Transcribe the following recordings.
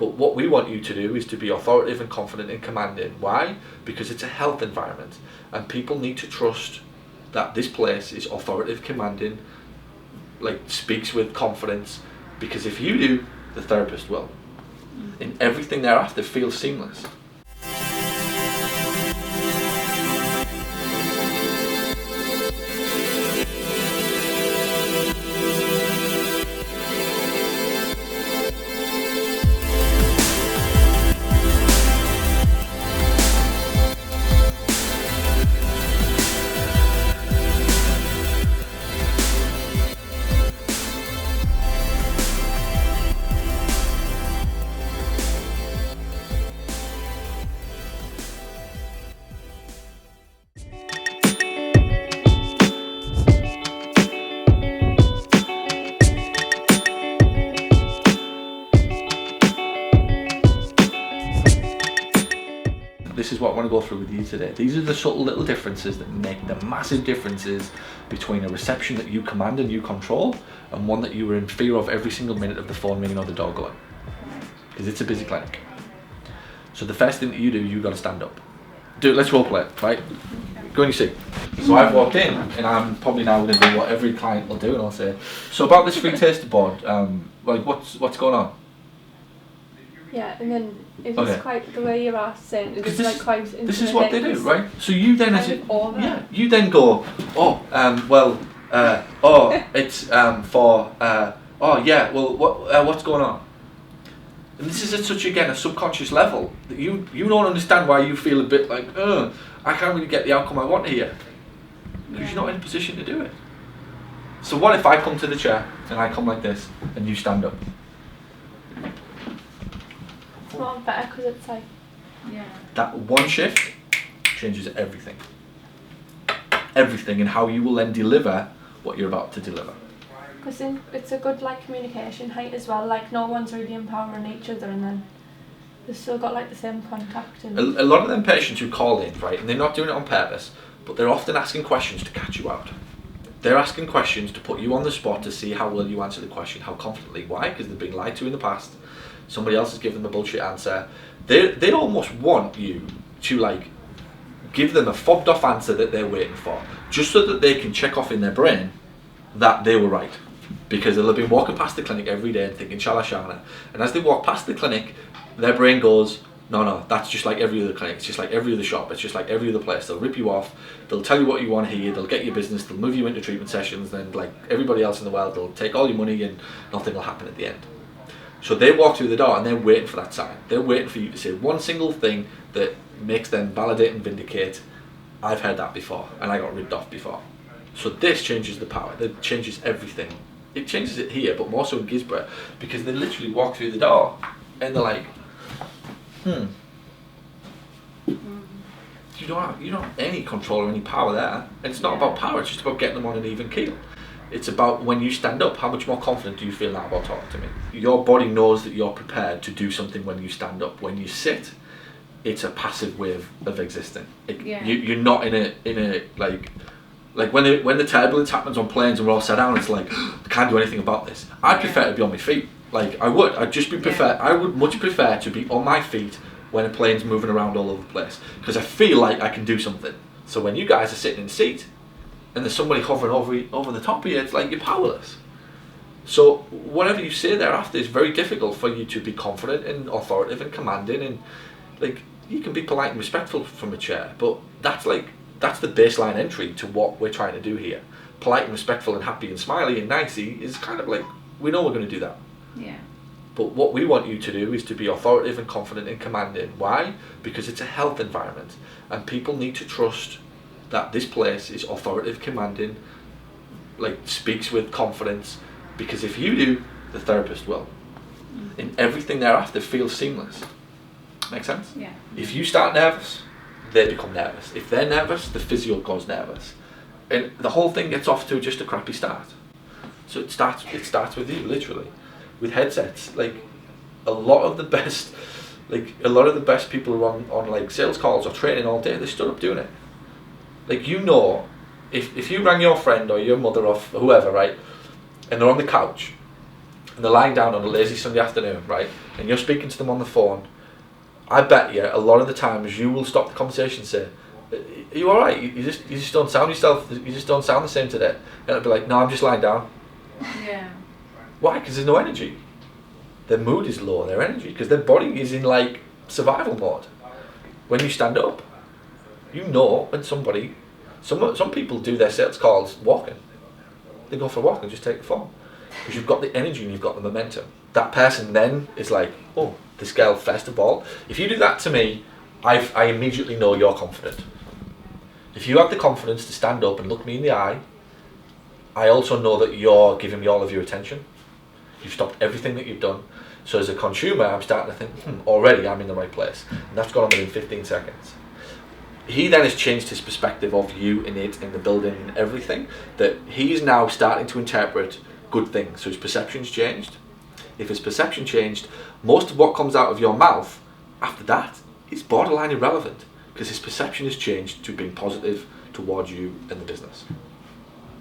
But what we want you to do is to be authoritative and confident and commanding. Why? Because it's a health environment, and people need to trust that this place is authoritative, commanding, like speaks with confidence. Because if you do, the therapist will. And everything thereafter feels seamless. This is what I want to go through with you today. These are the subtle little differences that make the massive differences between a reception that you command and you control and one that you are in fear of every single minute of the phone ringing or the door going. Because it's a busy clinic. So the first thing that you do, you've got to stand up. Let's role play, right? Go and you see. So I've walked in and I'm probably now going to do what every client will do, and I'll say, so about this free taster board, like what's going on? Yeah, and then it is quite the way you're saying it is like quite. This is what they do, right? So you then you then go, it's what's going on? And this is at such a subconscious level that you don't understand why you feel a bit like, I can't really get the outcome I want here, because you're not in a position to do it. So what if I come to the chair and I come like this and you stand up? It's not better because it's like, that one shift changes everything. Everything, and how you will then deliver what you're about to deliver. Because it's a good like communication height as well. Like no one's really empowering each other, and then they've still got like the same contact. And a lot of them patients who call in, right, and they're not doing it on purpose, but they're often asking questions to catch you out. They're asking questions to put you on the spot to see how well you answer the question, how confidently. Why? Because they've been lied to in the past. Somebody else has given them a bullshit answer. They almost want you to like give them a fobbed off answer that they're waiting for, just so that they can check off in their brain that they were right. Because they'll have been walking past the clinic every day and thinking shala shana, and as they walk past the clinic, their brain goes, no, that's just like every other clinic, it's just like every other shop, it's just like every other place. They'll rip you off, they'll tell you what you want to hear, they'll get your business, they'll move you into treatment sessions, then like everybody else in the world, they'll take all your money and nothing will happen at the end. So they walk through the door and they're waiting for that sign. They're waiting for you to say one single thing that makes them validate and vindicate, I've heard that before and I got ripped off before. So this changes the power, it changes everything. It changes it here, but more so in Gisborough, because they literally walk through the door and they're like, You don't have any control or any power there. And it's not about power, it's just about getting them on an even keel. It's about when you stand up, how much more confident do you feel now about talking to me? Your body knows that you're prepared to do something when you stand up. When you sit, it's a passive way of existing. You're not in a like when the turbulence happens on planes and we're all sat down, it's like, I can't do anything about this. I'd prefer to be on my feet. Like I'd just be I would much prefer to be on my feet when a plane's moving around all over the place, because I feel like I can do something. So when you guys are sitting in the seat and there's somebody hovering over the top of you, it's like you're powerless. So whatever you say thereafter is very difficult for you to be confident and authoritative and commanding, and like you can be polite and respectful from a chair, but that's the baseline entry to what we're trying to do here. Polite and respectful and happy and smiley and nicey is kind of like, we know we're going to do that. Yeah. But what we want you to do is to be authoritative and confident and commanding. Why? Because it's a health environment, and people need to trust that this place is authoritative, commanding, like speaks with confidence. Because if you do, the therapist will. And everything thereafter feels seamless. Make sense? Yeah. If you start nervous, they become nervous. If they're nervous, the physio goes nervous. And the whole thing gets off to just a crappy start. So it starts with you, literally. With headsets. Like a lot of the best people who are on like sales calls or training all day, they stood up doing it. Like, you know, if you rang your friend or your mother or whoever, right, and they're on the couch and they're lying down on a lazy Sunday afternoon, right, and you're speaking to them on the phone, I bet you a lot of the times you will stop the conversation and say, "Are you alright? You just don't sound yourself, you just don't sound the same today." And it'll be like, "No, I'm just lying down." Yeah. Why? Because there's no energy. Their mood is low, their energy, because their body is in like survival mode. When you stand up, you know when somebody, some people do their sales calls walking. They go for a walk and just take the phone. Because you've got the energy and you've got the momentum. That person then is like, "Oh, this girl first of all." If you do that to me, I immediately know you're confident. If you have the confidence to stand up and look me in the eye, I also know that you're giving me all of your attention. You've stopped everything that you've done. So as a consumer, I'm starting to think, already I'm in the right place. And that's gone on within 15 seconds. He then has changed his perspective of you in it, in the building, and everything, that he's now starting to interpret good things. So his perception's changed. If his perception changed, most of what comes out of your mouth after that is borderline irrelevant, because his perception has changed to being positive towards you and the business.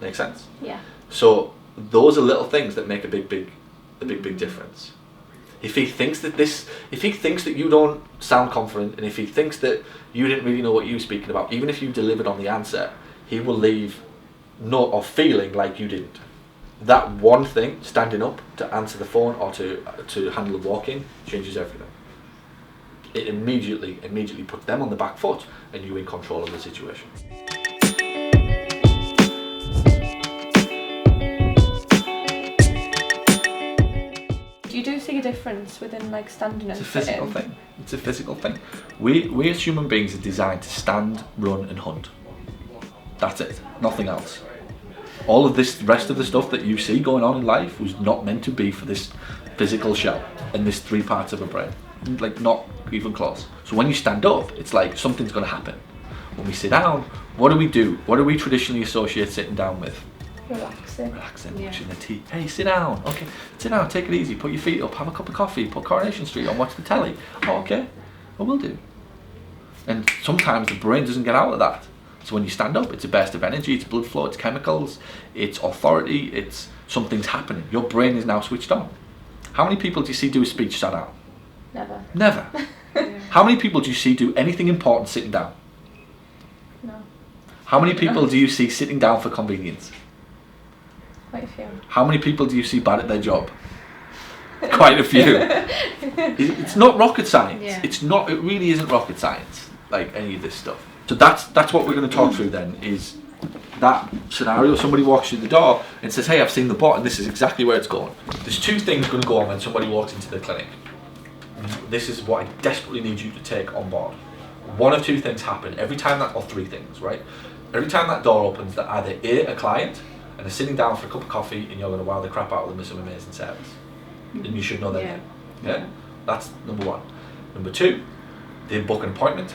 Make sense? Yeah. So those are little things that make a big difference. If he thinks that you don't sound confident, and if he thinks that you didn't really know what you were speaking about, even if you delivered on the answer, he will leave feeling like you didn't. That one thing, standing up to answer the phone or to handle the walk-in, changes everything. It immediately puts them on the back foot and you in control of the situation. You do see a difference within like standing and It's a physical sitting. thing. It's a physical thing. We as human beings are designed to stand, run and hunt. That's it. Nothing else. All of this rest of the stuff that you see going on in life was not meant to be for this physical shell and this 3 parts of a brain. Like, not even close. So when you stand up, it's like something's going to happen. When we sit down, what do we do? What do we traditionally associate sitting down with? Relaxing. Watching the TV. Hey, sit down. Okay, sit down, take it easy, put your feet up, have a cup of coffee, put Coronation Street on, watch the telly. Oh, okay, well, we'll do. And sometimes the brain doesn't get out of that. So when you stand up, it's a burst of energy, it's blood flow, it's chemicals, it's authority, it's something's happening. Your brain is now switched on. How many people do you see do a speech sat down? Never. How many people do you see do anything important sitting down? No. How many people do you see sitting down for convenience? Quite a few. How many people do you see bad at their job? Quite a few. It's not rocket science. Yeah. It really isn't rocket science, like any of this stuff. So that's what we're going to talk through then, is that scenario. Somebody walks through the door and says, "Hey, I've seen the bot and this is exactly where it's going." There's 2 things going to go on when somebody walks into the clinic. This is what I desperately need you to take on board. One of 2 things happen every time or 3 things, right? Every time that door opens, that either A, a client, and they're sitting down for a cup of coffee and you're going to wow the crap out of them with some amazing service. And you should know their name. Yeah? That's number 1. Number 2, they book an appointment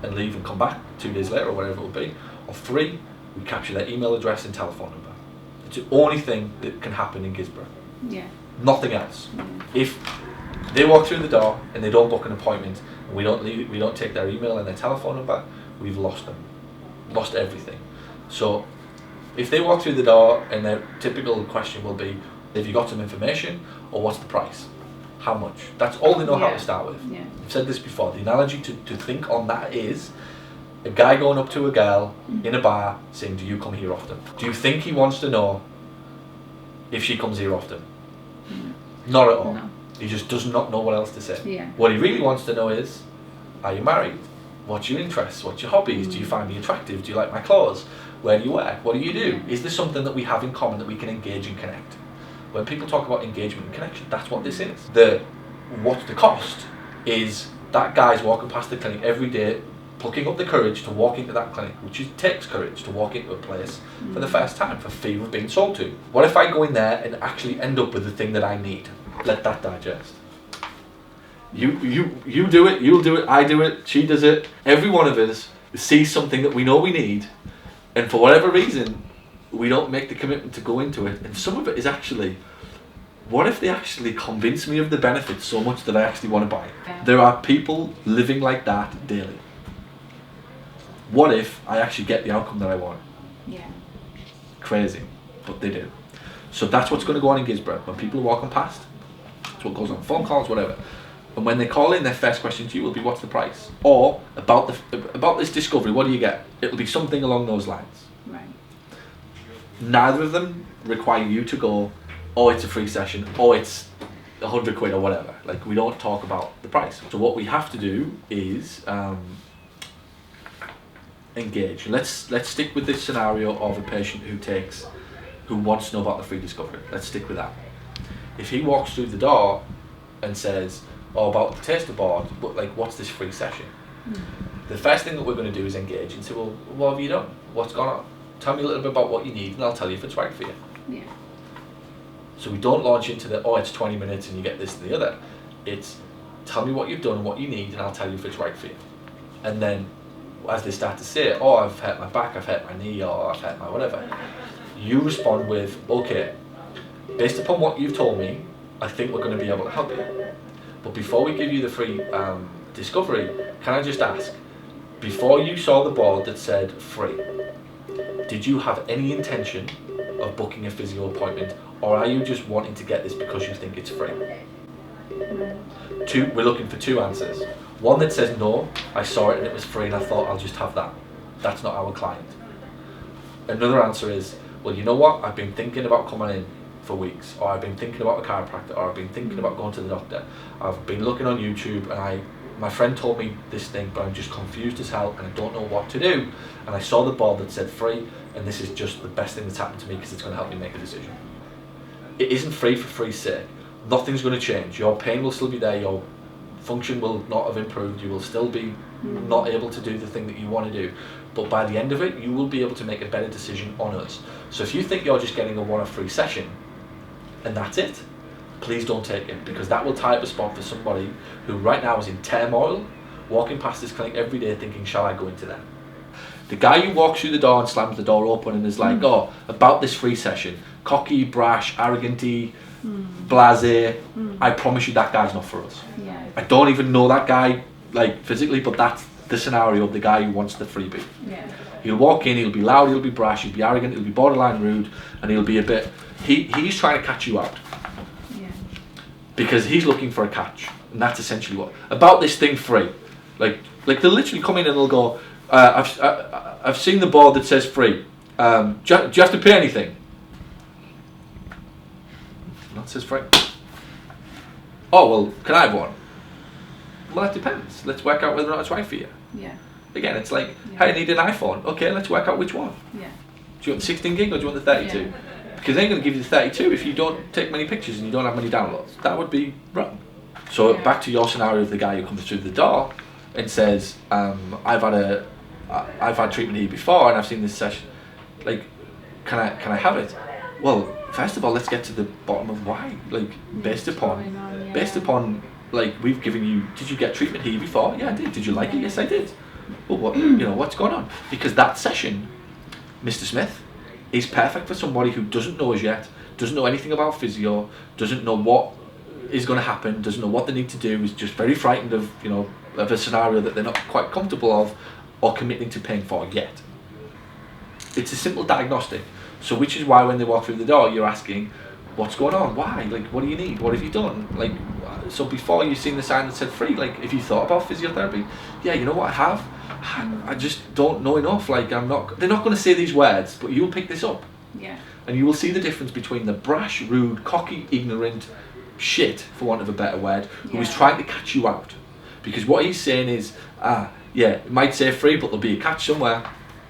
and leave and come back 2 days later or whatever it will be. Or 3, we capture their email address and telephone number. It's the only thing that can happen in Gisborne. Yeah. Nothing else. If they walk through the door and they don't book an appointment and we don't take their email and their telephone number, we've lost them. Lost everything. So if they walk through the door and their typical question will be, "Have you got some information?" or "What's the price?" How much? That's all they know how to start with. Yeah. I've said this before. The analogy to think on that is a guy going up to a girl in a bar saying, "Do you come here often?" Do you think he wants to know if she comes here often? Not at all. No. He just does not know what else to say. Yeah. What he really wants to know is, are you married? What's your interests? What's your hobbies? Do you find me attractive? Do you like my clothes? Where do you work? What do you do? Is there something that we have in common that we can engage and connect? When people talk about engagement and connection, that's what this is. What's the cost is that guy's walking past the clinic every day, plucking up the courage to walk into that clinic, which takes courage to walk into a place for the first time for fear of being sold to. What if I go in there and actually end up with the thing that I need? Let that digest. You do it, you'll do it, I do it, she does it. Every one of us sees something that we know we need, and for whatever reason, we don't make the commitment to go into it. And some of it is actually, what if they actually convince me of the benefits so much that I actually want to buy it? Yeah. There are people living like that daily. What if I actually get the outcome that I want? Yeah. Crazy, but they do. So that's what's going to go on in Gisborough. When people are walking past, that's what goes on phone calls, whatever. And when they call in, their first question to you will be, what's the price? Or, about this discovery, what do you get? It'll be something along those lines. Right. Neither of them require you to go, oh, it's a free session, oh, it's £100 or whatever. Like, we don't talk about the price. So what we have to do is engage. Let's stick with this scenario of a patient who wants to know about the free discovery. Let's stick with that. If he walks through the door and says, oh, about the taster board, but like, what's this free session? The first thing that we're going to do is engage and say, well, what have you done? What's gone on? Tell me a little bit about what you need and I'll tell you if it's right for you. Yeah. So we don't launch into the, oh, it's 20 minutes and you get this and the other. It's, tell me what you've done and what you need and I'll tell you if it's right for you. And then as they start to say, oh, I've hurt my back, I've hurt my knee, or I've hurt my whatever, you respond with, okay, based upon what you've told me, I think we're going to be able to help you. But before we give you the free discovery, can I just ask, before you saw the board that said free, did you have any intention of booking a physio appointment, or are you just wanting to get this because you think it's free? We're looking for two answers. One that says, no, I saw it and it was free and I thought I'll just have that. That's not our client. Another answer is, well, you know what, I've been thinking about coming in for weeks, or I've been thinking about a chiropractor, or I've been thinking about going to the doctor. I've been looking on YouTube and my friend told me this thing, but I'm just confused as hell and I don't know what to do. And I saw the board that said free, and this is just the best thing that's happened to me because it's going to help me make a decision. It isn't free for free's sake. Nothing's going to change. Your pain will still be there, your function will not have improved, you will still be not able to do the thing that you want to do. But by the end of it, you will be able to make a better decision on us. So if you think you're just getting a one-off free session and that's it, please don't take it, because that will tie up a spot for somebody who right now is in turmoil, walking past this clinic every day thinking, shall I go into them? The guy who walks through the door and slams the door open and is like, oh, about this free session, cocky, brash, arrogant-y, blasé, I promise you that guy's not for us. Yeah. I don't even know that guy like physically, but that's the scenario of the guy who wants the freebie. Yeah. He'll walk in, he'll be loud, he'll be brash, he'll be arrogant, he'll be borderline rude, and he'll be a bit, he's trying to catch you out. Yeah. Because he's looking for a catch, and that's essentially what, about this thing free. Like they'll literally come in and they'll go, I've seen the board that says free. Do you have to pay anything? That says free. Oh, well, can I have one? Well, that depends. Let's work out whether or not it's right for you. Yeah. Again, it's like, hey, I need an iPhone. Okay, let's work out which one. Yeah. Do you want the 16 gig or do you want the 32? Yeah. Because they ain't going to give you the 32 if you don't take many pictures and you don't have many downloads. That would be wrong. So back to your scenario of the guy who comes through the door and says, I've had treatment here before and I've seen this session. Like, can I have it? Well, first of all, let's get to the bottom of why. Like, based upon, like, we've given you, did you get treatment here before? Yeah, I did. Did you like it? Yes, I did. Well, what, what's going on? Because that session, Mr. Smith, is perfect for somebody who doesn't know us yet, doesn't know anything about physio, doesn't know what is going to happen, doesn't know what they need to do, is just very frightened of, of a scenario that they're not quite comfortable of or committing to paying for yet. It's a simple diagnostic. So which is why when they walk through the door, you're asking, what's going on? Why? Like, what do you need? What have you done? Like, so before you've seen the sign that said free, like, if you thought about physiotherapy, yeah, you know what I have? I just don't know enough. Like, they're not going to say these words, but you'll pick this up. Yeah. And you will see the difference between the brash, rude, cocky, ignorant shit, for want of a better word, who is trying to catch you out. Because what he's saying is, it might say free, but there'll be a catch somewhere.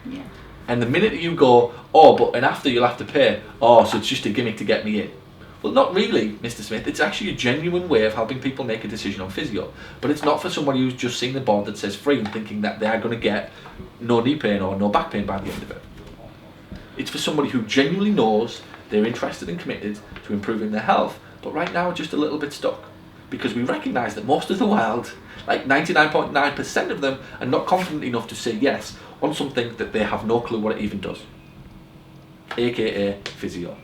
Yeah. And the minute you go, and after you'll have to pay, so it's just a gimmick to get me in. Well, not really, Mr. Smith. It's actually a genuine way of helping people make a decision on physio. But it's not for somebody who's just seen the board that says free and thinking that they are going to get no knee pain or no back pain by the end of it. It's for somebody who genuinely knows they're interested and committed to improving their health, but right now just a little bit stuck. Because we recognise that most of the world, like 99.9% of them, are not confident enough to say yes on something that they have no clue what it even does. AKA physio.